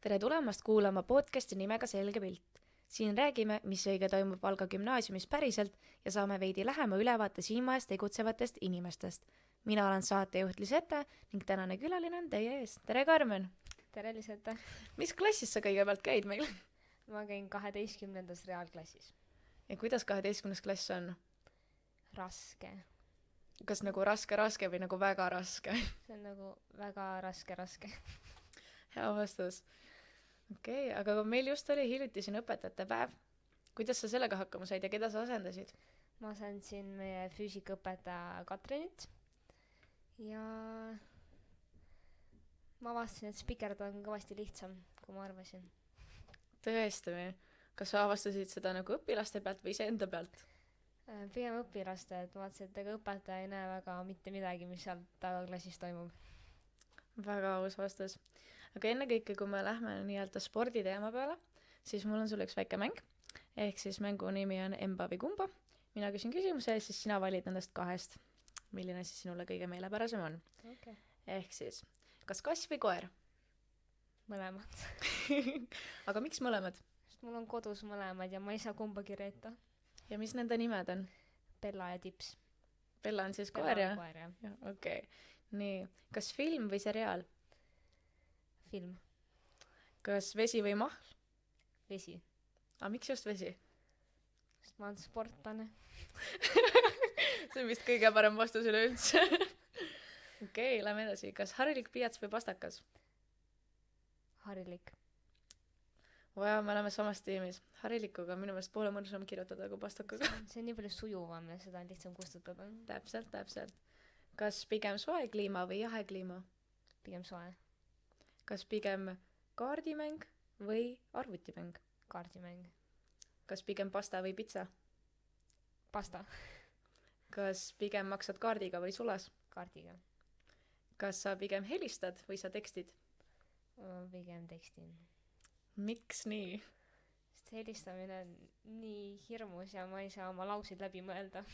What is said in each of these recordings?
Tere tulemast kuulama podcasti nimega Selge pilt. Siin räägime, mis õige toimub Valga gümnaasiumis päriselt ja saame veidi lähema ülevaate siinmajas tegutsevatest inimestest. Mina olen saatejuht Lisette ning tänane külaline on teie ees. Tere, Karmen! Tere, Lisette! Mis klassis sa kõigepealt käid meil? Ma käin 12. reaalklassis. Ja kuidas 12. klass on? Raske. Kas nagu raske või nagu väga raske? See on nagu väga raske. Hea vastus. Okei, aga meil just oli hiljuti siin õpetajate päev. Kuidas sa sellega hakkama said ja keda sa asendasid? Ma asendsin meie füüsikaõpetaja Katrinit ja ma avastasin, et spikerdada on kõvasti lihtsam, kui ma arvasin. Tõesti või? Kas sa avastasid seda nagu õpilaste pealt või iseenda pealt? Pigem õpilaste, et ma vaatasin, et ega õpetaja ei näe väga mitte midagi, mis seal tagaklassis toimub. Väga aus vastus. Aga ennekõike, kui me lähme nii-öelda sporditeema peale, siis mul on sulle üks väike mäng. Ehk siis mängu nimi on Emba või kumba. Mina küsin küsimuse ja siis sina valid nendest kahest. Milline siis sinule kõige meelepärasem on? Okay. Ehk siis, kas kass või koer? Mõlemad. Aga miks mõlemad? Sest mul on kodus mõlemad ja ma ei saa kumbagi reeta. Ja mis nende nimed on? Bella ja Tips. Bella on siis Bella koer, ja? Koer, jah. Ja, okei. Nii, kas film või seriaal? Film. Kas vesi või mahl? Vesi. Aga miks just vesi? Sest ma olen sportlane. See on vist kõige parem vastus üleüldse. Okei, lähme edasi. Kas harilik pliiats või pastakas? Harilik. Vaja, me oleme samas tiimis. Harilikuga minu meelest poole mõnusam kirjutada kui pastakaga. See on nii palju sujuvam ja seda on lihtsam kustutada. Täpselt. Kas pigem soe kliima või jahe kliima? Pigem soe. Kas pigem kaardimäng või arvutimäng? Kaardimäng. Kas pigem pasta või pitsa? Pasta. Kas pigem maksad kaardiga või sulas? Kaardiga. Kas sa pigem helistad või sa tekstid? Pigem tekstin. Miks nii? Sest helistamine on nii hirmus ja ma ei saa oma lausid läbi mõelda.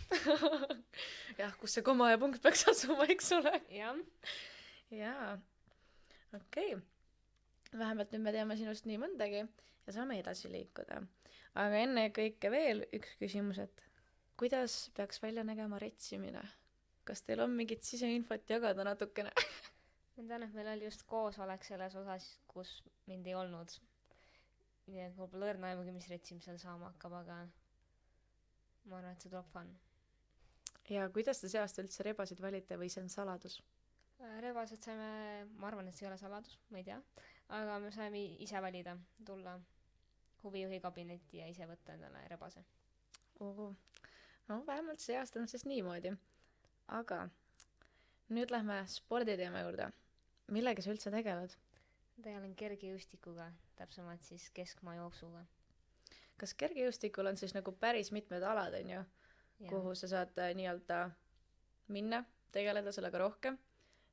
Jah, kus see koma ja punkt peaks asuma, eks ole? Jah. Jaa. Okei. Vähemalt nüüd me teame sinust nii mõndagi ja saame edasi liikuda. Aga enne kõike veel üks küsimus, et kuidas peaks välja nägema retsimine? Kas teil on mingit siseinfot jagada natukene? Ma tean, et meil oli just koosolek selles osas, kus mind ei olnud. Nii et mul pole õrna aimugi, mis retsimisel saama hakkab, aga ma arvan, et see tuleb fun. Ja kuidas te seast üldse rebasid valite või see on saladus? Rebased saime, ma arvan, et see ei ole saladus, ma ei tea, aga me saime ise valida, tulla huvijuhi kabinetti ja ise võtta endale rebase. No vähemalt see aasta on siis niimoodi. Aga nüüd lähme sporditeema juurde. Millega sa üldse tegeled? Tegelen kergejõustikuga, täpsemalt siis keskmaa jooksuga. Kas kergejõustikul on siis nagu päris mitmed alad, on ju? Ja. Kuhu sa saad nii-öelda minna, tegeleda sellega rohkem?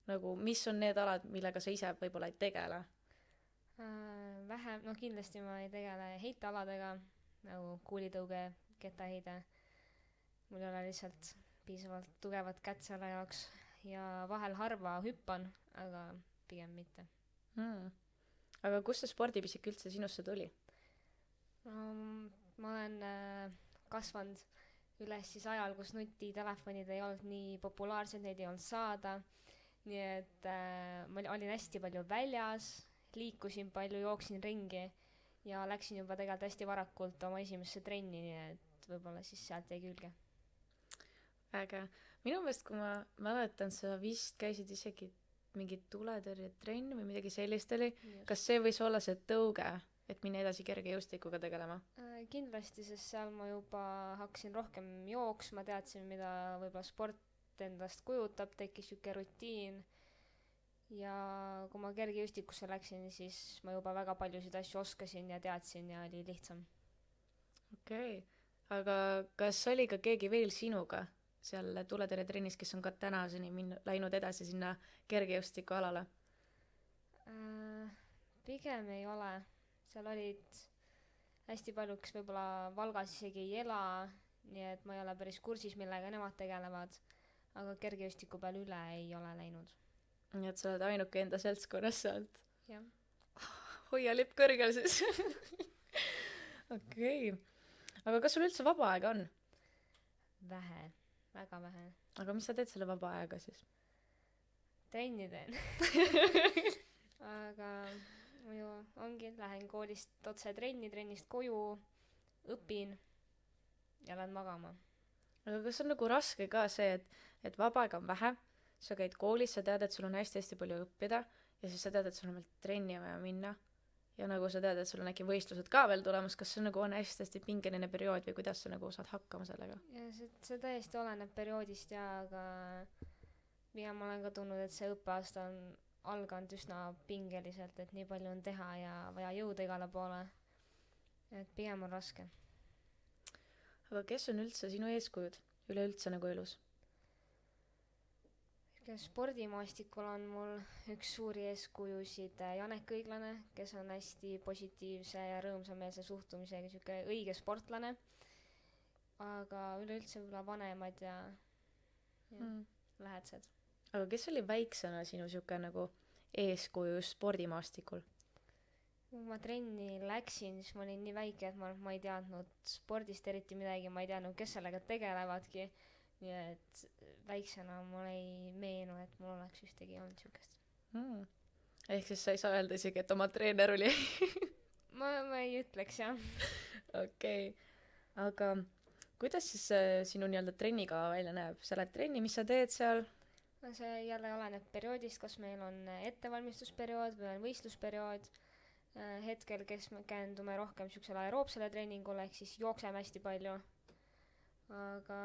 Nagu, mis on need alad, millega sa ise võib-olla ei tegele? Vähem, no kindlasti ma ei tegele heitealadega, nagu kuulitõuge, kettaheide. Mul ei ole lihtsalt piisavalt tugevat kätt selle jaoks ja vahel harva hüppan, aga pigem mitte. Aga kust see spordipisik üldse sinusse tuli? Ma olen kasvanud üles siis ajal, kus nutitelefonid ei olnud nii populaarsed, neid ei olnud saada. Nii et ma olin hästi palju väljas, liikusin palju, jooksin ringi ja läksin juba tegelikult hästi varakult oma esimesse trenni, nii et võib-olla siis sealt jäi külge. Äge. Minu meelest, kui ma mäletan, sa vist käisid isegi mingi tuletõrjetrenn või midagi sellist oli. Kas see võis olla see tõuge, et minna edasi kergejõustikuga tegelema? Kindlasti, sest seal ma juba hakkasin rohkem jooksma, teadsin, mida võib-olla sport endast kujutab, tekkis siuke rutiin ja kui ma kergejõustikusse läksin, siis ma juba väga paljusid asju oskasin ja teadsin ja oli lihtsam. Okei. Aga kas oli ka keegi veel sinuga seal tuletõrjetrennis, kes on ka tänaseni läinud edasi sinna kergejõustiku alale? Pigem ei ole. Seal olid hästi palju, kes võib-olla Valgas isegi ei ela, nii et ma ei ole päris kursis, millega nemad tegelevad, aga kergejõustiku peal üle ei ole läinud. Nii et sa oled ainuke enda seltskonnas sealt. Jah. hoia lipp kõrgel siis. Okei. Aga kas sul üldse vaba aega on? Vähe, väga vähe. Aga mis sa teed selle vaba aega siis? Trenni teen. Aga muidu ongi, lähen koolist otse trenni, trennist koju, õpin ja lähen magama. Aga kas on nagu raske ka see, et vaba aega on vähe, sa käid koolis, sa tead, et sul on hästi-hästi palju õppida ja siis sa tead, et sul on veel trenni vaja minna ja nagu sa tead, et sul on äkki võistlused ka veel tulemas, kas see nagu on hästi-hästi pingeline periood või kuidas sa nagu saad hakkama sellega? Ja see täiesti oleneb perioodist ja aga pigem ma olen ka tundnud, et see õppeaasta on alganud üsna pingeliselt, et nii palju on teha ja vaja jõuda igale poole. Et pigem on raske. Aga kes on üldse sinu eeskujud üleüldse nagu elus? Spordimaastikul on mul üks suuri eeskujusid Janek Õiglane, kes on hästi positiivse ja rõõmsameelse suhtumisega siuke õige sportlane. Aga üleüldse võib-olla vanemad ja lähedased. Aga kes oli väiksena sinu siuke nagu eeskuju spordimaastikul? Kui ma trenni läksin, siis ma olin nii väike, et ma ei teadnud spordist eriti midagi, ma ei teadnud, kes sellega tegelevadki. Nii et väiksena mul ei meenu, et mul oleks ühtegi olnud siukest. Ehk siis sa ei saa öelda isegi, et oma treener oli? ma ei ütleks, jah. Okei. Aga kuidas siis sinu nii-öelda trennikava välja näeb? Sa lähed trenni, mis sa teed seal? See jälle oleneb perioodist, kas meil on ettevalmistusperiood või on võistlusperiood. Hetkel, kes me käendume rohkem siuksele aeroobsele treeningule, ehk siis jookseme hästi palju. Aga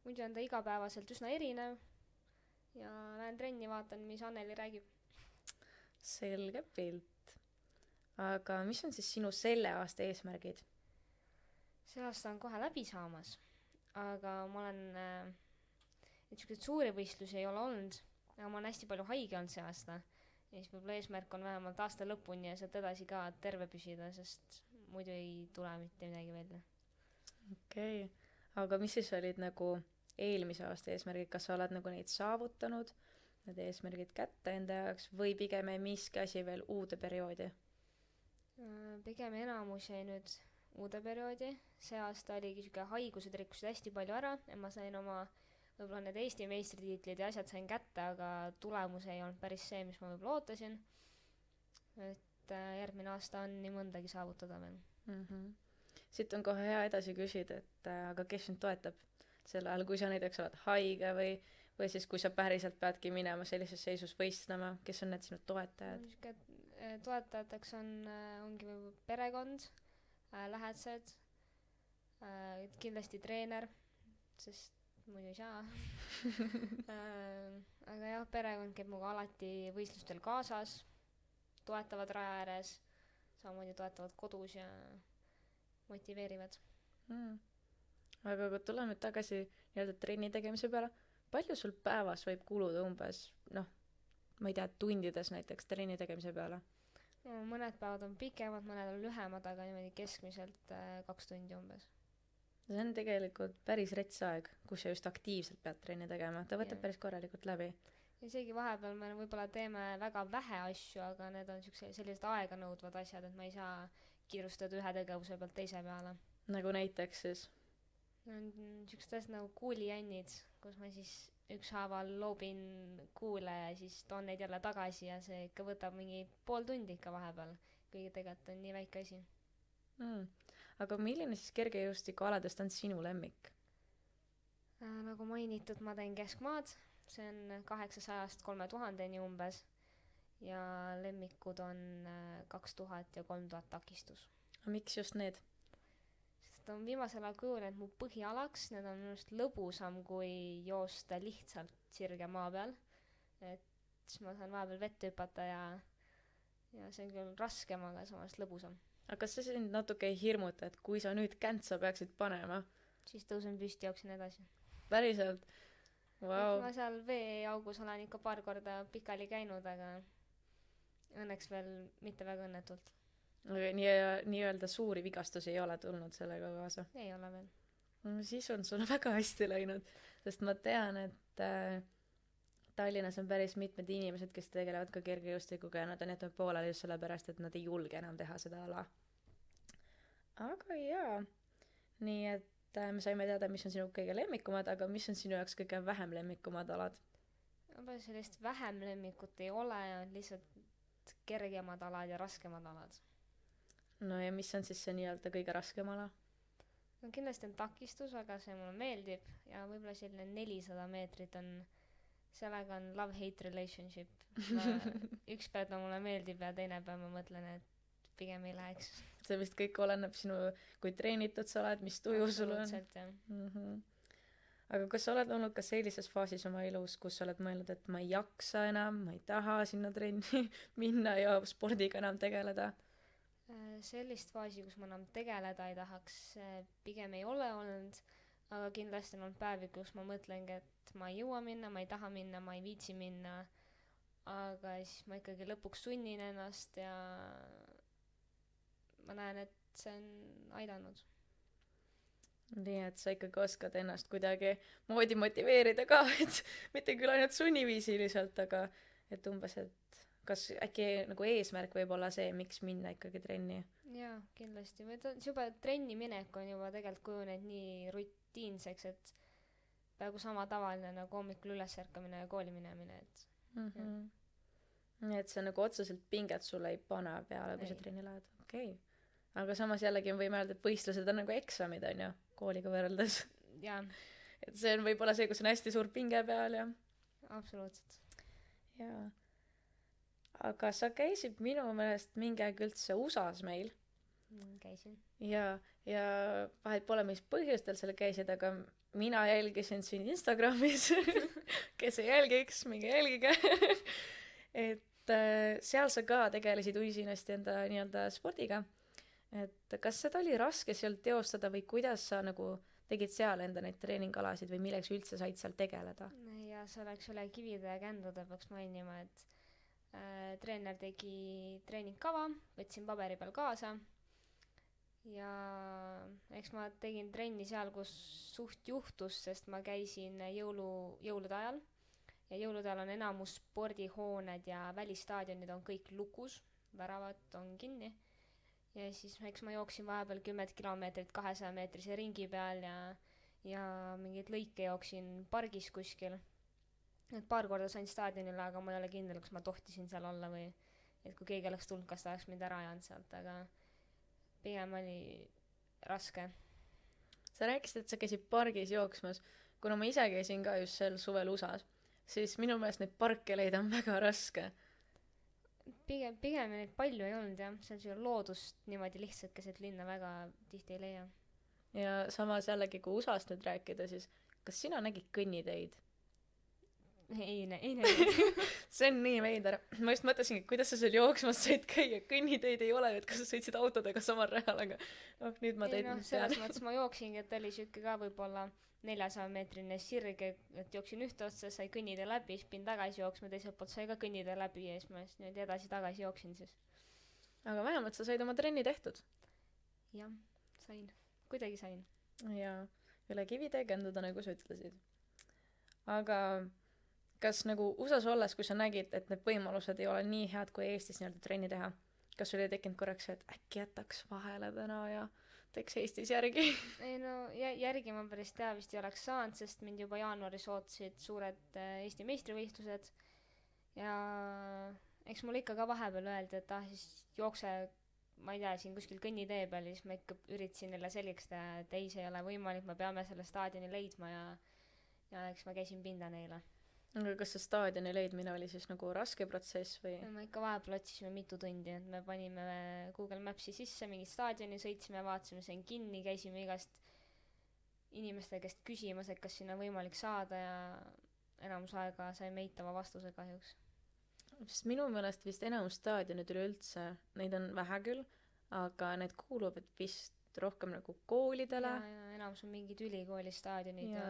muidu on ta igapäevaselt üsna erinev ja lähen trenni, vaatan, mis Anneli räägib. Selge pilt. Aga mis on siis sinu selle aasta eesmärgid? See aasta on kohe läbi saamas, aga ma olen niisuguseid suuri võistlusi ei ole olnud, aga ma olen hästi palju haige olnud see aasta. Ja siis võib-olla eesmärk on vähemalt aasta lõpuni ja sealt edasi ka terve püsida, sest muidu ei tule mitte midagi välja. Okei. Aga mis siis olid nagu eelmise aasta eesmärgid? Kas sa oled nagu neid saavutanud, need eesmärgid kätte enda jaoks või pigem ei miski asi veel uude perioodi? Pigem enamus jäi nüüd uude perioodi. See aasta oligi siuke haigused rikkusid hästi palju ära ja ma sain oma võib-olla need Eesti meistritiitlid ja asjad sain kätte, aga tulemus ei olnud päris see, mis ma võib-olla ootasin. Et järgmine aasta on nii mõndagi saavutada veel. Siit on kohe hea edasi küsida, et aga kes sind toetab sel ajal, kui sa näiteks oled haige või siis kui sa päriselt peadki minema sellises seisus võistlema, kes on need sinu toetajad? Toetajateks ongi võib-olla perekond, lähedased, kindlasti treener, sest muidu ei saa. Aga jah, perekond käib muga alati võistlustel kaasas, toetavad raja ääres, samamoodi toetavad kodus ja motiveerivad. Aga kui tuleme nüüd tagasi nii-öelda trenni tegemise peale, palju sul päevas võib kuluda umbes, ma ei tea, tundides näiteks trenni tegemise peale? Mõned päevad on pikemad, mõned on lühemad, aga niimoodi keskmiselt 2 tundi umbes. See on tegelikult päris rets aeg, kus sa just aktiivselt pead trenni tegema. Ta võtab päris korralikult läbi. Isegi vahepeal me võib-olla teeme väga vähe asju, aga need on sellised aega nõudvad asjad, et ma ei saa kiirustada ühe tegevuse pealt teise peale. Nagu näiteks siis? Siuksed asjad nagu kuulijännid, kus ma siis ükshaaval loobin kuule ja siis toon neid jälle tagasi ja see ikka võtab mingi pool tundi ikka vahepeal, kuigi tegelikult on nii väike asi. Aga milline siis kergejõustikualadest on sinu lemmik? Nagu mainitud, ma teen keskmaad, see on 800-st 3000-ni umbes ja lemmikud on 2000 ja 3000 takistus. Miks just need? Sest on viimasel ajal kujunenud mu põhialaks, need on minust lõbusam kui joosta lihtsalt sirge maa peal, et siis ma saan vahepeal vette hüpata ja see on küll raskem, aga samas lõbusam. Aga kas see sind natuke ei hirmuta, et kui sa nüüd käntsa peaksid panema? Siis tõusen püsti, jooksen edasi. Päriselt? Wow. Ma seal veeaugus olen ikka paar korda pikali käinud, aga õnneks veel mitte väga õnnetult. Aga nii-öelda suuri vigastusi ei ole tulnud sellega kaasa? Ei ole veel. Siis on sul väga hästi läinud, sest ma tean, et Tallinnas on päris mitmed inimesed, kes tegelevad ka kergejõustikuga ja nad on jätnud pooleli just sellepärast, et nad ei julge enam teha seda ala. Aga jaa, nii et me saime teada, mis on sinu kõige lemmikumad, aga mis on sinu jaoks kõige vähem lemmikumad alad? võib-olla sellist vähem lemmikut ei ole, on lihtsalt kergemad alad ja raskemad alad. No ja mis on siis see nii-öelda kõige raskem ala? no kindlasti on takistus, aga see mulle meeldib ja võib-olla selline 400 meetrit on, sellega on love-hate relationship. Üks päev ta mulle meeldib ja teine päev ma mõtlen, et pigem ei läheks. See vist kõik oleneb sinu, kui treenitud sa oled, mis tuju sul on. Absoluutselt, jah. Aga kas sa oled olnud ka sellises faasis oma elus, kus sa oled mõelnud, et ma ei jaksa enam, ma ei taha sinna trenni minna ja spordiga enam tegeleda? Sellist faasi, kus ma enam tegeleda ei tahaks, pigem ei ole olnud, aga kindlasti on olnud päevi, kus ma mõtlengi, et ma ei jõua minna, ma ei taha minna, ma ei viitsi minna, aga siis ma ikkagi lõpuks sunnin ennast ja ma näen, et see on aidanud. Nii, et sa ikkagi oskad ennast kuidagi moodi motiveerida ka, et mitte küll ainult sunniviisiliselt, aga et umbes, et kas äkki nagu eesmärk võib olla see, miks minna ikkagi trenni? Jaa, kindlasti. Juba trenni minek on juba tegelikult kujunenud nii rutiinseks, et peaaegu sama tavaline nagu hommikul üles ärkamine ja kooli minemine, et Nii, et see nagu otseselt pinget sulle ei pane peale, kui sa trenni lähed. Okei. Aga samas jällegi võime öelda, et võistlused on nagu eksamid, on ju, kooliga võrreldes. Jaa, Et see on võib-olla see, kus on hästi suur pinge peal ja absoluutselt. jaa. Aga sa käisid minu meelest mingi aeg üldse USAs meil Käisin. ja vahet pole, mis põhjustel seal käisid, aga mina jälgisin sind Instagramis. Kes ei jälgiks, minge jälgige. Et seal sa ka tegelesid uisinasti enda nii-öelda spordiga. Et kas seda oli raske seal teostada või kuidas sa nagu tegid seal enda neid treeningalasid või milleks üldse said seal tegeleda? Ja see oleks üle kivide ja kändude, peaks mainima, et treener tegi treeningkava, võtsin paberi peal kaasa ja eks ma tegin trenni seal, kus suht juhtus, sest ma käisin jõulude ajal ja jõulude ajal on enamus spordihooned ja välistaadionid on kõik lukus, väravad on kinni ja siis eks ma jooksin vahepeal 10 kilomeetrit 200 meetrise ringi peal ja mingeid lõike jooksin pargis kuskil. Et paar korda sain staadionile, aga ma ei ole kindel, kas ma tohtisin seal olla või et kui keegi oleks tulnud, kas ta oleks mind ära ajanud sealt, aga pigem oli raske. Sa rääkisid, et sa käisid pargis jooksmas. Kuna ma ise käisin ka just sel suvel USAs, siis minu meelest neid parke leida on väga raske. Pigem neid palju ei olnud, jah. See on loodust niimoodi lihtsalt keset linna väga tihti ei leia. Ja samas jällegi, kui USAst nüüd rääkida, siis kas sina nägid kõnniteid? Ei näinud. See on nii veider. Ma just mõtlesingi, kuidas sa seal jooksmas said käia. Kõnniteid ei ole, et kas sa sõitsid autodega samal rajal, aga nüüd ma teid tean. Selles mõttes ma jooksingi, et oli siuke ka võib-olla 400 meetrine sirge, et jooksin ühte otsa, sai kõnnitee läbi, siis pidin tagasi jooksma, teiselt poolt sai ka kõnnitee läbi ja siis ma nüüd edasi-tagasi jooksin siis. Aga vähemalt sa said oma trenni tehtud. Jah, sain. Kuidagi sain. Ja üle kivide känduda, nagu sa ütlesid. Aga kas nagu USAs olles, kui sa nägid, et need võimalused ei ole nii head kui Eestis nii-öelda trenni teha, kas sul ei tekkinud korraks, et äkki jätaks vahele täna ja teeks Eestis järgi? Ei no järgi ma päris tea vist ei oleks saanud, sest mind juba jaanuaris ootasid suured Eesti meistrivõistlused ja eks mul ikka ka vahepeal öeldi, et siis jookse, ma ei tea, siin kuskil kõnnitee peal ja siis ma ikka üritasin neile selgeks teha, et ei, see ei ole võimalik, me peame selle staadioni leidma ja eks ma käisin pinda neile. Aga kas see staadioni leidmine oli siis nagu raske protsess või? Me ikka vahepeal otsisime mitu tundi, et me panime Google Mapsi sisse mingi staadioni, sõitsime, vaatasime, see on kinni, käisime igast inimeste käest küsimas, et kas sinna on võimalik saada ja enamus aega saime eitava vastuse kahjuks. Sest minu meelest vist enamus staadionid üleüldse, neid on vähe küll, aga need kuuluvad vist rohkem nagu koolidele. Ja enamus on mingid ülikooli staadionid ja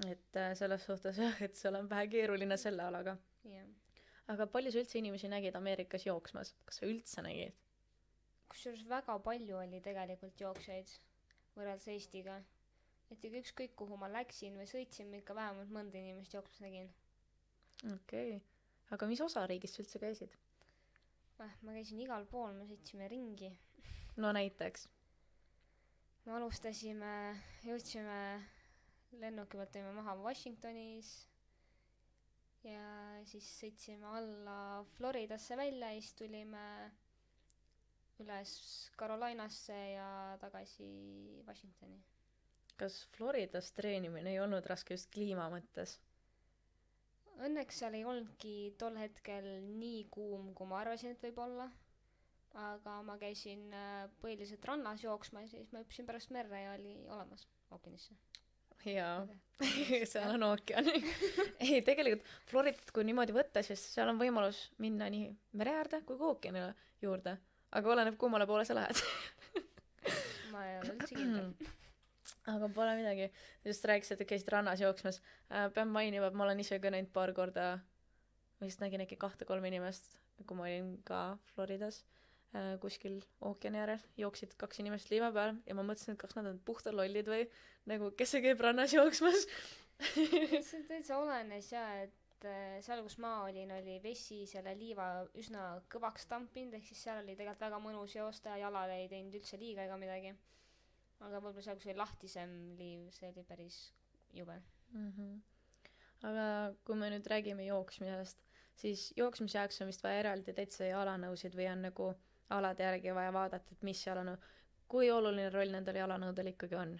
et selles suhtes jah, et seal on vähe keeruline selle alaga. Yeah. Aga palju sa üldse inimesi nägid Ameerikas jooksmas? Kas sa üldse nägid? Kusjuures väga palju oli tegelikult jooksjaid võrreldes Eestiga. Et ükskõik kuhu ma läksin või sõitsin, ikka vähemalt mõnda inimest jooksmas nägin. okei. Aga mis osariigist üldse käisid? Ma käisin igal pool, me sõitsime ringi. No näiteks. me jõudsime lennuki pealt tõime maha Washingtonis ja siis sõitsime alla Floridasse välja ja siis tulime üles Carolinasse ja tagasi Washingtoni. Kas Floridas treenimine ei olnud raske just kliima mõttes? Õnneks seal ei olnudki tol hetkel nii kuum, kui ma arvasin, et võib olla. Aga ma käisin põhiliselt rannas jooksma ja siis ma hüppasin pärast merre ja oli olemas ookeanisse. Jaa, seal on ookean. Ei, tegelikult Floridat kui niimoodi võtta, siis seal on võimalus minna nii mere äärde kui ka ookeanile juurde. Aga oleneb, kummale poole sa lähed. Ma ei ole üldse kindel. Aga pole midagi. Just rääkisid, et käisid rannas jooksmas. Pean mainima, et ma olen ise ka näinud paar korda, ma just nägin äkki 2-3 inimest, kui ma olin ka Floridas kuskil ookeani äärel, jooksid 2 inimest liiva peal ja ma mõtlesin, et kas nad on puhta lollid või nagu, kes see käib rannas jooksmas. See täitsa olenes ja, et seal, kus ma olin, oli vesi selle liiva üsna kõvaks tampinud, ehk siis seal oli tegelikult väga mõnus joosta ja jalale ei teinud üldse liiga ega midagi. Aga võib-olla seal, kus oli lahtisem liiv, see oli päris jube. Aga kui me nüüd räägime jooksmisest, siis jooksmise jaoks on vist vaja eraldi täitsa jalanõusid või on nagu alade järgi vaja vaadata, et mis jalanõu, kui oluline roll nendel jalanõudel ikkagi on?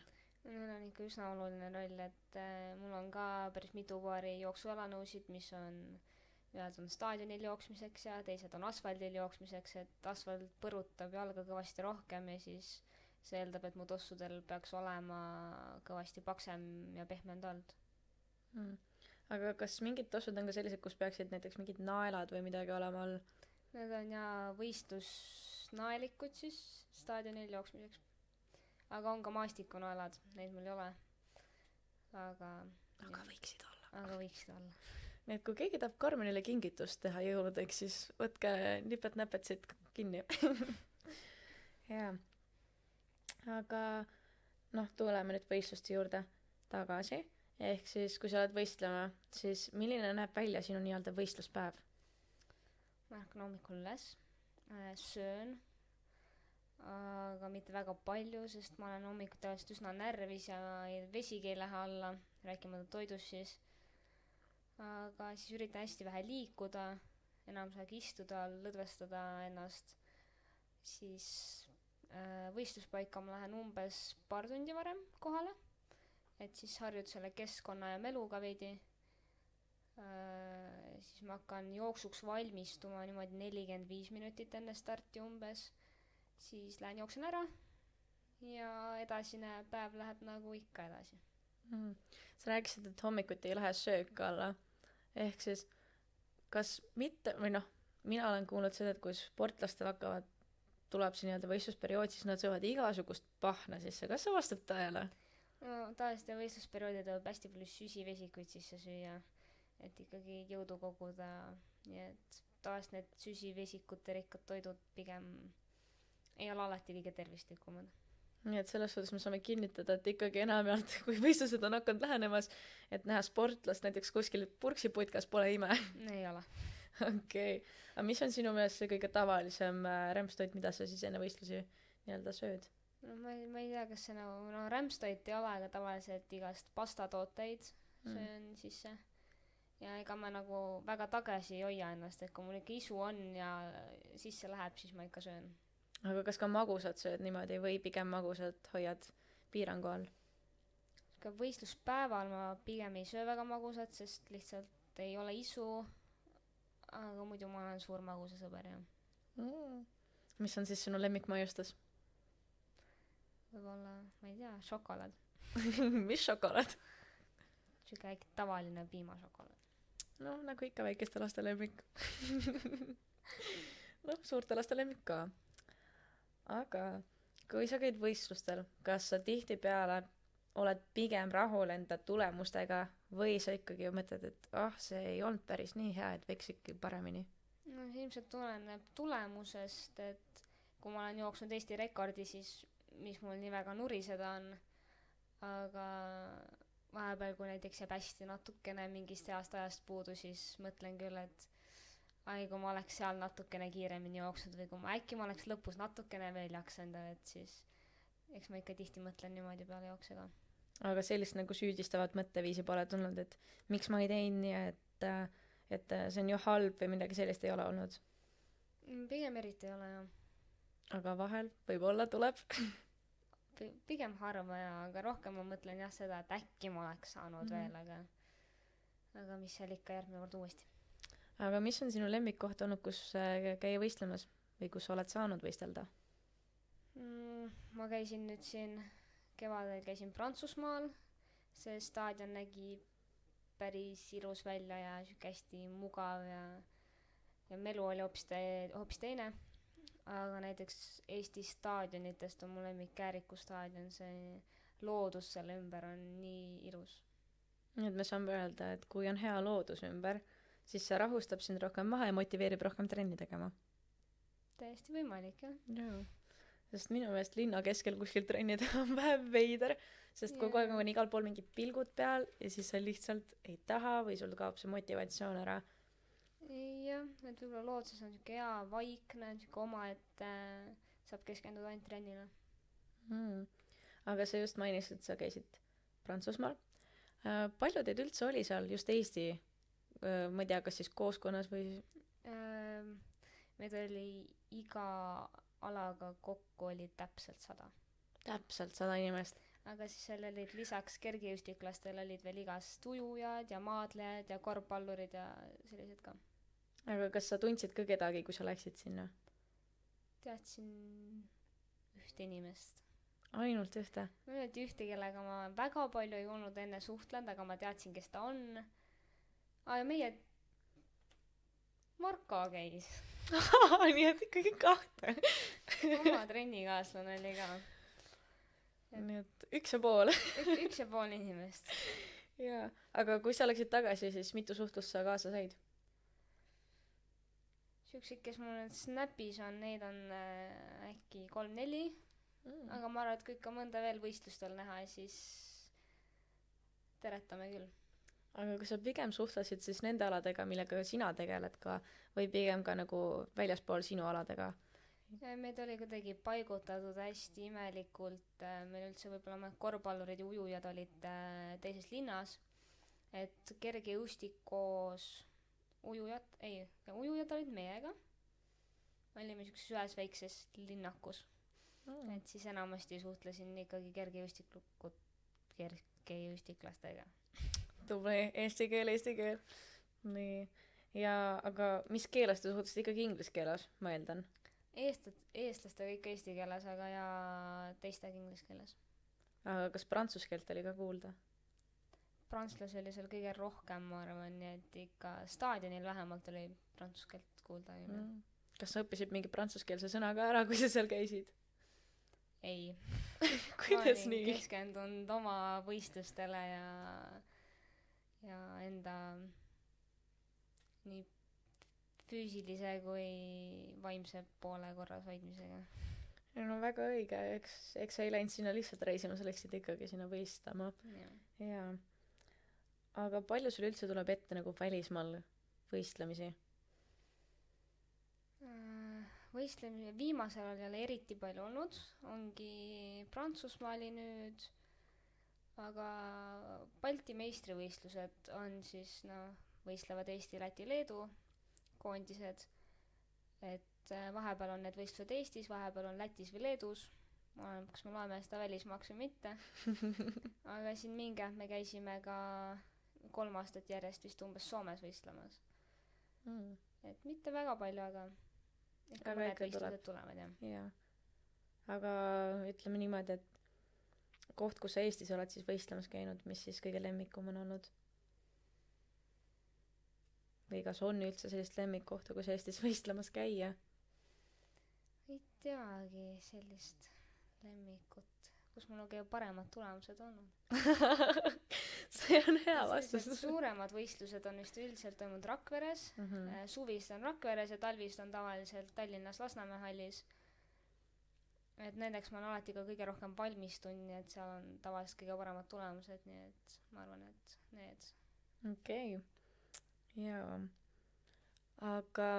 Neil on ikka üsna oluline roll, et mul on ka päris mitu paari jooksualanõusid, mis on ühed on staadionil jooksmiseks ja teised on asfaldil jooksmiseks, et asfalt põrutab jalga kõvasti rohkem ja siis see eeldab, et mu tossudel peaks olema kõvasti paksem ja pehmem tald. Aga kas mingid tossud on ka sellised, kus peaksid näiteks mingid naelad või midagi olema all? Need on ja võistlusnaelikud siis staadionil jooksmiseks. Aga on ka maastikunaelad, neid mul ei ole. Aga võiksid olla. Aga võiksid olla. Nii et kui keegi tahab Karmenile kingitust teha jõuludeks, siis võtke nipet-näpet siit kinni. Jaa. Aga tuleme nüüd võistluste juurde tagasi. Ehk siis, kui sa oled võistlema, siis milline näeb välja sinu nii-öelda võistluspäev? Ma ärkan hommikul üles, söön, aga mitte väga palju, sest ma olen hommikul tavaliselt üsna närvis ja vesigi ei lähe alla, rääkimata toidust siis. Aga siis üritan hästi vähe liikuda, enamusega istuda, lõdvestada ennast. Siis võistluspaika ma lähen umbes paar tundi varem kohale, et siis harjud selle keskkonna ja meluga veidi. Siis ma hakkan jooksuks valmistuma niimoodi 45 minutit enne starti umbes. Siis lähen jooksen ära ja edasine päev läheb nagu ikka edasi. Sa rääkisid, et hommikuti ei lähe söök alla. Ehk siis, kas mitte, või mina olen kuulnud seda, et kui sportlastel tuleb see nii-öelda võistlusperiood, siis nad söövad igasugust pahna sisse. Kas see vastab tõele? No tavaliselt võistlusperioodi tuleb hästi palju süsivesikuid sisse süüa, et ikkagi jõudu koguda, nii et tavaliselt need süsivesikute rikkad toidud pigem ei ole alati liiga tervislikumad. Nii et selles suhtes me saame kinnitada, et ikkagi enamjaolt, kui võistlused on hakanud lähenemas, et näha sportlast näiteks kuskil purksiputkas pole ime. Ei ole. Okei. Aga mis on sinu meelest see kõige tavalisem rämpstoit, mida sa siis enne võistlusi nii-öelda sööd? No ma ei tea, kas see rämpstoit ei ole, aga tavaliselt igast pastatooteid söön sisse. Ja ega ma nagu väga tagasi ei hoia ennast, et kui mul ikka isu on ja sisse läheb, siis ma ikka söön. Aga kas ka magusad sööd niimoodi või pigem magusad hoiad piirangu all? Ka võistluspäeval ma pigem ei söö väga magusad, sest lihtsalt ei ole isu, aga muidu ma olen suur magusa sõber, jah. Mis on siis sinu lemmikmaiustus? Võib-olla, ma ei tea, šokolaad. Mis šokolaad? Siuke tavaline piimašokolaad. No, nagu ikka väikeste laste lemmik. Suurte laste lemmik ka. Aga kui sa käid võistlustel, kas sa tihtipeale oled pigem rahul enda tulemustega või sa ikkagi mõtled, et see ei olnud päris nii hea, et võiks ikkagi paremini? No see ilmselt tuleneb tulemusest, et kui ma olen jooksnud Eesti rekordi, siis mis mul nii väga nuriseda on, aga vahepeal, kui näiteks jääb hästi natukene mingist heast ajast puudu, siis mõtlen küll, et ai, kui ma oleks seal natukene kiiremini jooksnud või kui ma oleks lõpus natukene veel jaksanud, et siis eks ma ikka tihti mõtlen niimoodi peale jooksega. aga sellist nagu süüdistavat mõtteviisi pole tulnud, et miks ma ei teinud nii, et see on ju halb või midagi sellist ei ole olnud? Pigem eriti ei ole, jah. Aga vahel võib-olla tuleb. Pigem harva, jaa, aga rohkem ma mõtlen jah seda, et äkki ma oleks saanud veel, aga mis seal ikka järgmine kord uuesti. Aga mis on sinu lemmikkoht olnud, kus käia võistlemas või kus oled saanud võistelda? Ma käisin nüüd siin kevadel Prantsusmaal. See staadion nägi päris ilus välja ja siuke hästi mugav ja melu oli hoopis teine. Aga näiteks Eesti staadionitest on mu lemmik Kääriku staadion, see loodus selle ümber on nii ilus. Nii et me saame öelda, et kui on hea loodus ümber, siis see rahustab sind rohkem maha ja motiveerib rohkem trenni tegema. Täiesti võimalik, jah. Jaa. Sest minu meelest linna keskel kuskil trenni teha on vähem veider, sest kogu aeg on igal pool mingid pilgud peal ja siis sa lihtsalt ei taha või sul kaob see motivatsioon ära. Jah, et võib-olla looduses on siuke hea vaikne, siuke oma, et saab keskenduda ainult trennile. Aga sa just mainisid, et sa käisid Prantsusmaal. Palju teid üldse oli seal, just Eesti? Ma ei tea, kas siis kooskonnas või? Meid oli iga alaga kokku oli täpselt 100. Täpselt 100 inimest. Aga siis seal olid lisaks kergejõustiklastel olid veel igast ujujad ja maadlejad ja korvpallurid ja sellised ka. Aga kas sa tundsid ka kedagi, kui sa läksid sinna? Teadsin ühte inimest. Ainult ühte? Ma ei ühte, kellega ma väga palju ei olnud enne suhtlenud, aga ma teadsin, kes ta on. Ja meie Marko käis. Nii et ikkagi kahte. Oma trennikaaslane oli ka. Nii et 1,5. 1,5 inimest. Jaa, aga kui sa läksid tagasi, siis mitu suhtlust sa kaasa said? Siuksed, kes mul nüüd Snapis on, neid on äkki 3-4. Aga ma arvan, et kui ikka mõnda veel võistlustel näha, siis teretame küll. Aga kas sa pigem suhtlesid siis nende aladega, millega sina tegeled ka, või pigem ka nagu väljaspool sinu aladega? Meid oli kuidagi paigutatud hästi imelikult. Meil üldse võib-olla korvpallurid ja ujujad olid teises linnas. Et kergejõustikoos ujujad olid meiega. Me olime siukses ühes väikses linnakus. Et siis enamasti suhtlesin ikkagi kergejõustiklastega. Tubli, eesti keel. Nii. Ja aga mis keeles te suhtlesid? Ikkagi inglise keeles, ma eeldan? Eestlastega ikka eesti keeles, aga ja teistega inglise keeles. Aga kas prantsuse keelt oli ka kuulda? Prantslasi oli seal kõige rohkem, ma arvan, nii et ikka staadionil vähemalt oli prantsuse keelt kuulda. Kas sa õppisid mingi prantsuskeelse sõna ka ära, kui sa seal käisid? Ei. Kuidas ma nii? Keskendunud oma võistlustele ja enda nii füüsilise kui vaimse poole korras hoidmisega. No väga õige, eks sa ei läinud sinna lihtsalt reisima, sa läksid ikkagi sinna võistlema. Jaa. Aga palju sul üldse tuleb ette nagu välismaal võistlemisi? Võistlemisi viimasel ajal eriti palju olnud. Ongi Prantsusmaali nüüd, aga Balti meistrivõistlused on siis, võistlevad Eesti, Läti, Leedu koondised, et vahepeal on need võistlused Eestis, vahepeal on Lätis või Leedus, kas me loeme seda välismaaks või mitte. Aga siin me käisime ka 3 aastat järjest vist umbes Soomes võistlemas. Et mitte väga palju, aga ikka mõned võistlused tulevad, jah. Aga ütleme niimoodi, et koht, kus sa Eestis oled siis võistlemas käinud, mis siis kõige lemmikum on olnud? Või kas on üldse sellist lemmikkohta, kus Eestis võistlemas käia? Ei teagi sellist lemmikut, kus mul on kõige paremad tulemused olnud. See on hea vastus. Suuremad võistlused on vist üldiselt toimunud Rakveres. Suvist on Rakveres ja talvist on tavaliselt Tallinnas Lasnamäe hallis. et nendeks ma olen alati ka kõige rohkem valmistunud, nii et seal on tavaliselt kõige paremad tulemused, nii et ma arvan, et need. okei, jaa. Aga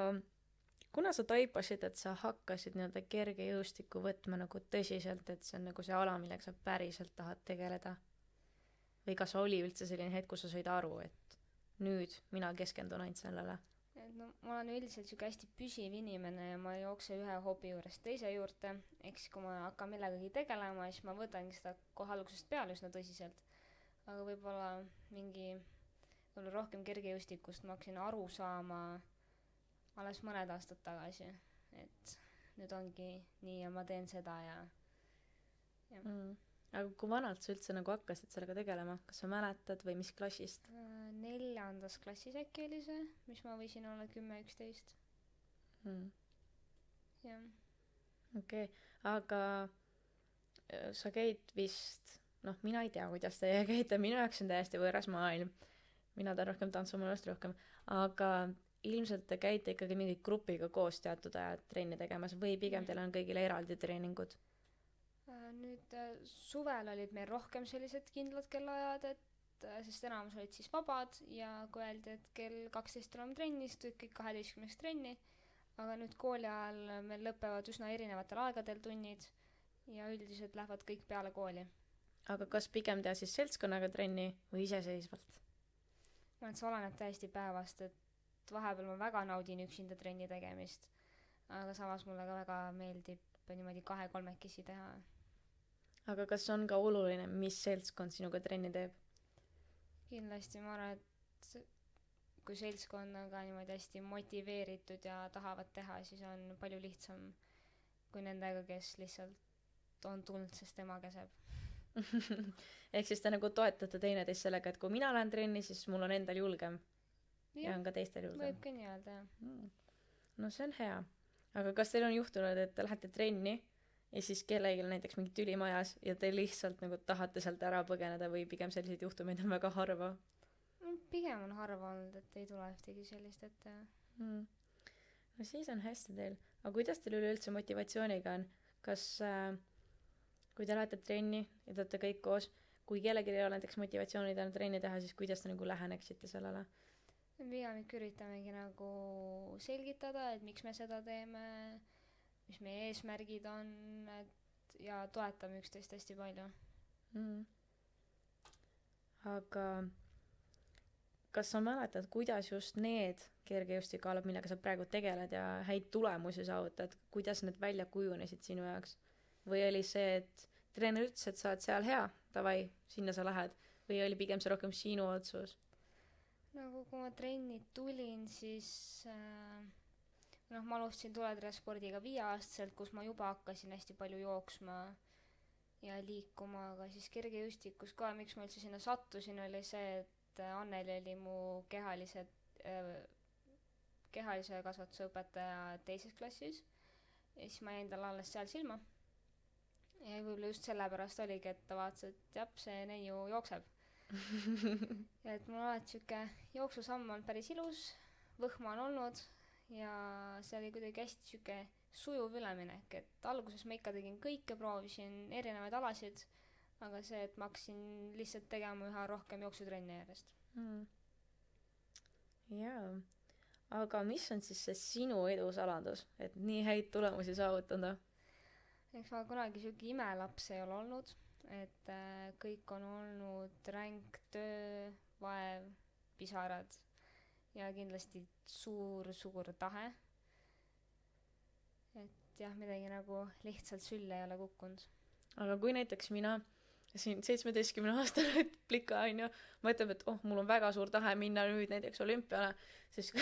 kuna sa taipasid, et sa hakkasid nii-öelda kergejõustikku võtma nagu tõsiselt, et see on nagu see ala, millega sa päriselt tahad tegeleda? Või kas oli üldse selline hetk, kus sa said aru, et nüüd mina keskendun ainult sellele? et no ma olen üldiselt siuke hästi püsiv inimene ja ma ei jookse ühe hobi juurest teise juurde, eks kui ma hakkan millegagi tegelema, siis ma võtangi seda kohe algusest peale üsna tõsiselt. aga võib-olla rohkem kergejõustikust ma hakkasin aru saama alles mõned aastad tagasi, et nüüd ongi nii ja ma teen seda ja. Aga kui vanalt sa üldse nagu hakkasid sellega tegelema, kas sa mäletad või mis klassist? 4. klassis äkki oli see, mis ma võisin olla 10-11. jah. okei, aga sa käid vist, noh, mina ei tea, kuidas teie käite, minu jaoks on täiesti võõras maailm, mina teen rohkem tantsumaailmast rohkem, aga ilmselt te käite ikkagi mingi grupiga koos teatud ajad trenni tegemas või pigem teil on kõigile eraldi treeningud? Nüüd suvel olid meil rohkem sellised kindlad kellaajad, et sest enamus olid siis vabad ja kui öeldi, et kell 12 tuleme trenni, siis tulid kõik 12 trenni, aga nüüd kooli ajal meil lõpevad üsna erinevatel aegadel tunnid ja üldiselt lähevad kõik peale kooli. Aga kas pigem teha siis seltskonnaga trenni või iseseisvalt? Ma arvan, et see oleneb täiesti päevast, et vahepeal ma väga naudin üksinda trenni tegemist, aga samas mulle ka väga meeldib niimoodi 2-3 teha. Aga kas on ka oluline, mis seltskond sinuga trenni teeb? Kindlasti ma arvan, et kui seltskond on ka niimoodi hästi motiveeritud ja tahavad teha, siis on palju lihtsam kui nendega, kes lihtsalt on tulnud, sest tema käseb. Ehk siis te nagu toetate teineteist sellega, et kui mina lähen trenni, siis mul on endal julgem ja on ka teistel julgem. Võib ka nii öelda, jah. No see on hea. Aga kas teil on juhtunud, et te lähete trenni ja siis kellelgi näiteks mingi tüli majas ja te lihtsalt nagu tahate sealt ära põgeneda või pigem selliseid juhtumeid on väga harva? Pigem on harva olnud, et ei tule ühtegi sellist ette. No siis on hästi teil. Aga kuidas teil üleüldse motivatsiooniga on? Kas kui te lähete trenni ja te olete kõik koos, kui kellelgi ei ole näiteks motivatsiooni täna trenni teha, siis kuidas te nagu läheneksite sellele? Pigem ikka üritamegi nagu selgitada, et miks me seda teeme, mis meie eesmärgid on, et ja toetame üksteist hästi palju. Aga kas sa mäletad, kuidas just need kergejõustikualad, millega sa praegu tegeled ja häid tulemusi saavutad, kuidas need välja kujunesid sinu jaoks? Või oli see, et treener ütles, et sa oled seal hea, davai, sinna sa lähed? Või oli pigem see rohkem sinu otsus? Nagu kui ma trenni tulin, siis ma alustasin tuletõrjespordiga 5-aastaselt, kus ma juba hakkasin hästi palju jooksma ja liikuma, aga siis kergejõustikus ka, miks ma üldse sinna sattusin, oli see, et Anneli oli mu kehalise kasvatuse õpetaja 2. klassis ja siis ma jäin talle alles seal silma. Ja võib-olla just sellepärast oligi, et ta vaatas, et jah, see neiu jookseb. Ja et mul alati siuke jooksusamm on päris ilus, võhma on olnud ja see oli kuidagi hästi siuke sujuv üleminek, et alguses ma ikka tegin kõike, proovisin erinevaid alasid, aga see, et ma hakkasin lihtsalt tegema üha rohkem jooksutrenni järjest. Jaa, aga mis on siis see sinu edusaladus, et nii häid tulemusi saavutada? Eks ma kunagi siuke imelaps ei ole olnud, et kõik on olnud ränk töö, vaev, pisarad ja kindlasti suur tahe. Et jah, midagi nagu lihtsalt sülle ei ole kukkunud. Aga kui näiteks mina siin 17-aastane plika onju, mõtleb, et mul on väga suur tahe minna nüüd näiteks olümpiale, siis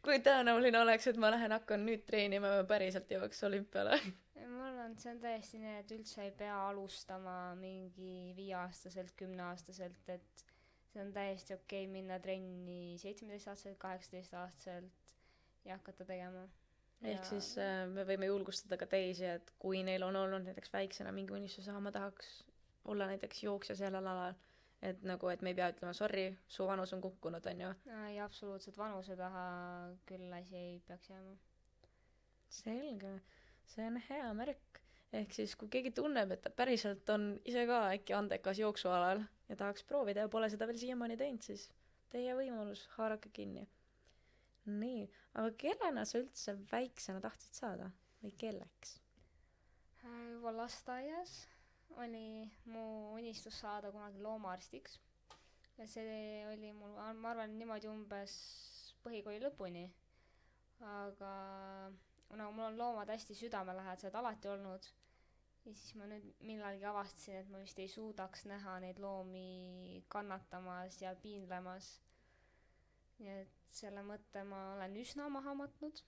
kui tõenäoline oleks, et ma hakkan nüüd treenima ja päriselt jõuaks olümpiale? Ma arvan, et see on täiesti nii, et üldse ei pea alustama mingi 5-aastaselt, 10-aastaselt, et see on täiesti okei minna trenni 17-aastaselt, 18-aastaselt ja hakata tegema. Ehk siis me võime julgustada ka teisi, et kui neil on olnud näiteks väiksena mingi unistus, ma tahaks olla näiteks jooksja sellel alal, et nagu, et me ei pea ütlema, sorry, su vanus on kukkunud, on ju? Ei, absoluutselt vanuse taha küll asi ei peaks jääma. Selge, see on hea märk. ehk siis kui keegi tunneb, et ta päriselt on ise ka äkki andekas jooksualal ja tahaks proovida ja pole seda veel siiamaani teinud, siis teie võimalus, haarake kinni. Nii, aga kellena sa üldse väiksena tahtsid saada või kelleks? Juba lasteaias oli mu unistus saada kunagi loomaarstiks ja see oli mul, ma arvan, niimoodi umbes põhikooli lõpuni. Aga nagu mul on loomad hästi südamelähedased alati olnud ja siis ma nüüd millalgi avastasin, et ma vist ei suudaks näha neid loomi kannatamas ja piinlemas. Nii et selle mõtte ma olen üsna maha matnud.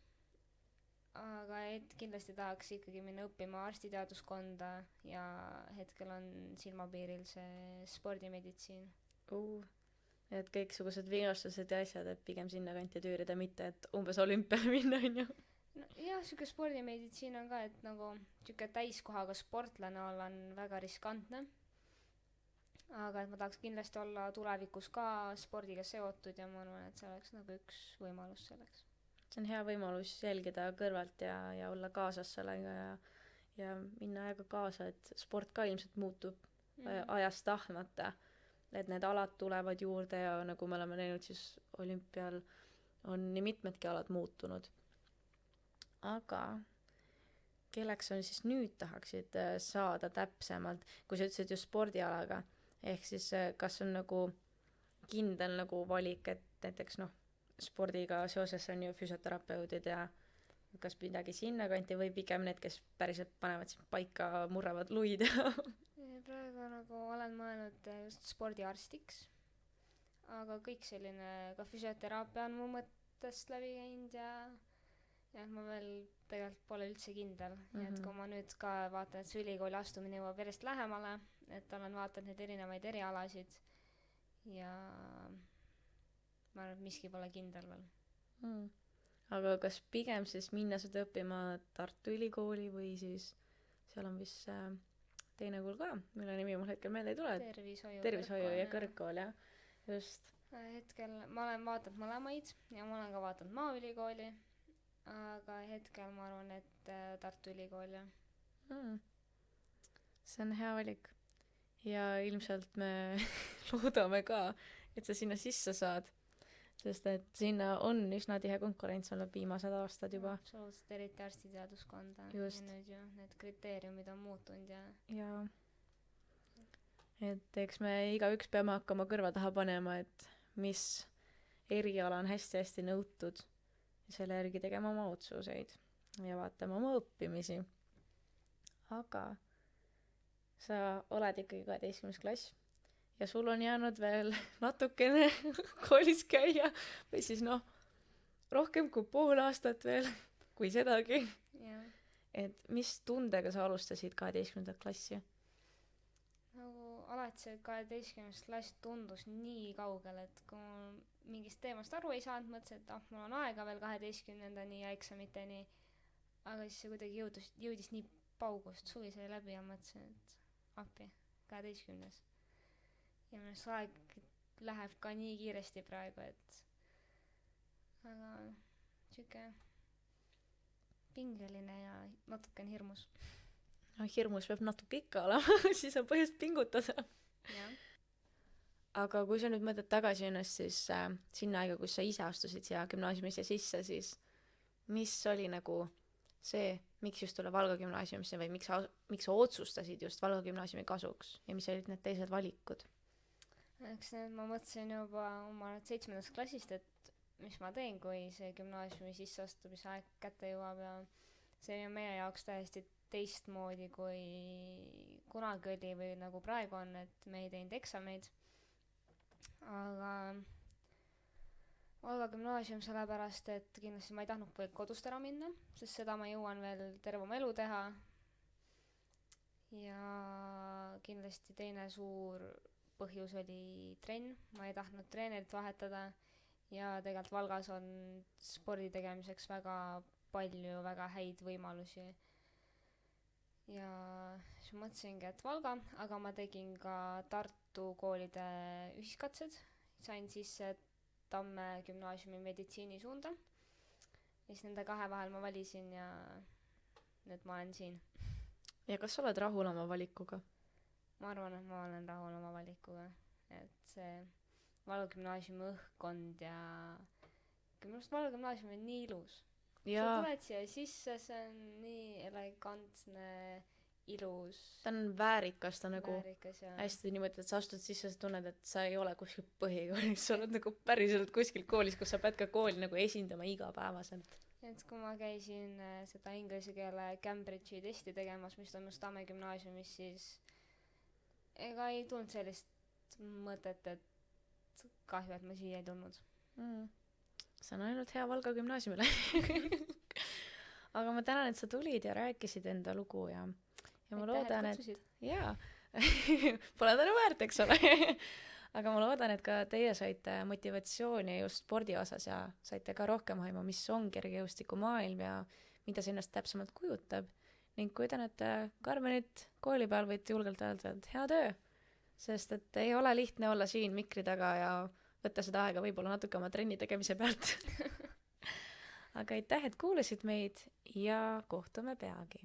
Aga kindlasti tahaks ikkagi minna õppima arstiteaduskonda ja hetkel on silmapiiril see spordimeditsiin. Et kõiksugused vigastused ja asjad, et pigem sinna kanti tüürida, mitte et umbes olümpiale minna, on ju. No, jah, siuke spordimeditsiin on ka, et nagu siuke täiskohaga sportlane olla on väga riskantne. Aga et ma tahaks kindlasti olla tulevikus ka spordiga seotud ja ma arvan, et see oleks nagu üks võimalus selleks. See on hea võimalus jälgida kõrvalt ja olla kaasas sellega ja minna aega kaasa, et sport ka ilmselt muutub ajast tahtmata. Et need alad tulevad juurde ja nagu me oleme näinud, siis olümpial on nii mitmedki alad muutunud. Aga kelleks on siis nüüd tahaksid saada täpsemalt, kui sa ütlesid just spordialaga, ehk siis kas on nagu kindel nagu valik, et näiteks spordiga seoses on ju füsioterapeudid ja kas midagi sinna kanti või pigem need, kes päriselt panevad siin paika, murravad luid ja praegu nagu olen mõelnud just spordiarstiks, aga kõik selline, ka füsioteraapia on mu mõttest läbi käinud ja ma veel tegelikult pole üldse kindel. Ja et kui ma nüüd ka vaatan, et see ülikooli astumine jõuab järjest lähemale, et olen vaatanud neid erinevaid erialasid ja ma arvan, et miski pole kindel veel. Aga kas pigem siis minna seda õppima Tartu Ülikooli või siis seal on vist teine kool ka, mille nimi mul hetkel meelde ei tule. Tervishoiu ja kõrgkool, jah. Just. Hetkel ma olen vaadanud mõlemaid ja ma olen ka vaadanud Maaülikooli, aga hetkel ma arvan, et Tartu Ülikool, jah. See on hea valik. Ja ilmselt me loodame ka, et sa sinna sisse saad. Sest et sinna on üsna tihe konkurents olnud viimased aastad juba. Absoluutselt, eriti arstiteaduskonda. Just. Ja nüüd ju need kriteeriumid on muutunud ja et eks me igaüks peame hakkama kõrva taha panema, et mis eriala on hästi-hästi nõutud ja selle järgi tegema oma otsuseid ja vaatama oma õppimisi. Aga sa oled ikkagi 12. klass ja sul on jäänud veel natukene koolis käia või siis rohkem kui pool aastat veel, kui sedagi. Yeah. Et mis tundega sa alustasid 12. klassi? Nagu alati see 12. klass tundus nii kaugel, et kui ma mingist teemast aru ei saanud, mõtlesin, et mul on aega veel 12-ndani ja eksamiteni, aga siis see kuidagi jõudis nii paugust, suvi sai läbi ja mõtlesin, et appi, 12. Ja minu arust aeg läheb ka nii kiiresti praegu, et aga siuke pingeline ja natukene hirmus. Hirmus peab natuke ikka olema, siis on põhjust pingutada. Ja. Aga kui sa nüüd mõtled tagasi ennast, siis sinna aega, kus sa ise astusid siia gümnaasiumisse sisse, siis mis oli nagu see, miks just tulla Valga gümnaasiumisse või miks sa otsustasid just Valga gümnaasiumi kasuks ja mis olid need teised valikud? Eks need ma mõtlesin juba oma 7. klassist, et mis ma teen, kui see gümnaasiumi sisseastumise aeg kätte jõuab ja see on meie jaoks täiesti teistmoodi kui kunagi oli või nagu praegu on, et me ei teinud eksameid. Aga Valga gümnaasium sellepärast, et kindlasti ma ei tahtnud kodust ära minna, sest seda ma jõuan veel terve oma elu teha. Ja kindlasti teine suur põhjus oli trenn, ma ei tahtnud treenerit vahetada ja tegelikult Valgas on spordi tegemiseks väga palju väga häid võimalusi. Ja siis mõtlesingi, et Valga, aga ma tegin ka Tartu koolide ühiskatsed, sain sisse Tamme gümnaasiumi meditsiinisuunda ja siis nende kahe vahel ma valisin ja nüüd ma olen siin. ja kas sa oled rahul oma valikuga? ma arvan, et ma olen rahul oma valikuga, et see Valu gümnaasiumi õhkkond ja minu arust Valu gümnaasium on nii ilus. Sa jaa, tuled siia sisse, see on nii elegantne, ilus, ta on väärikas, ta nagu väärikas ja hästi niimoodi, et sa astud sisse, sa tunned, et sa ei ole kuskil põhikoolis, sa oled nagu päriselt kuskil koolis, kus sa pead ka kooli nagu esindama igapäevaselt. et kui ma käisin seda inglise keele Cambridge'i testi tegemas, mis toimus Tamme gümnaasiumis, siis ega ei tulnud sellist mõtet, et kahju, et ma siia ei tulnud. See on ainult hea Valga gümnaasiumile. Aga ma tänan, et sa tulid ja rääkisid enda lugu ja ma loodan, et jaa, pole tänu väärt, eks ole. Aga ma loodan, et ka teie saite motivatsiooni just spordi osas ja saite ka rohkem aima, mis on kergejõustikumaailm ja mida see ennast täpsemalt kujutab. Ning kui te näete Karmenit kooli peal, võite julgelt öelda, et hea töö, sest et ei ole lihtne olla siin mikri taga ja võtta seda aega võib-olla natuke oma trenni tegemise pealt. Aga aitäh, et kuulasid meid ja kohtume peagi.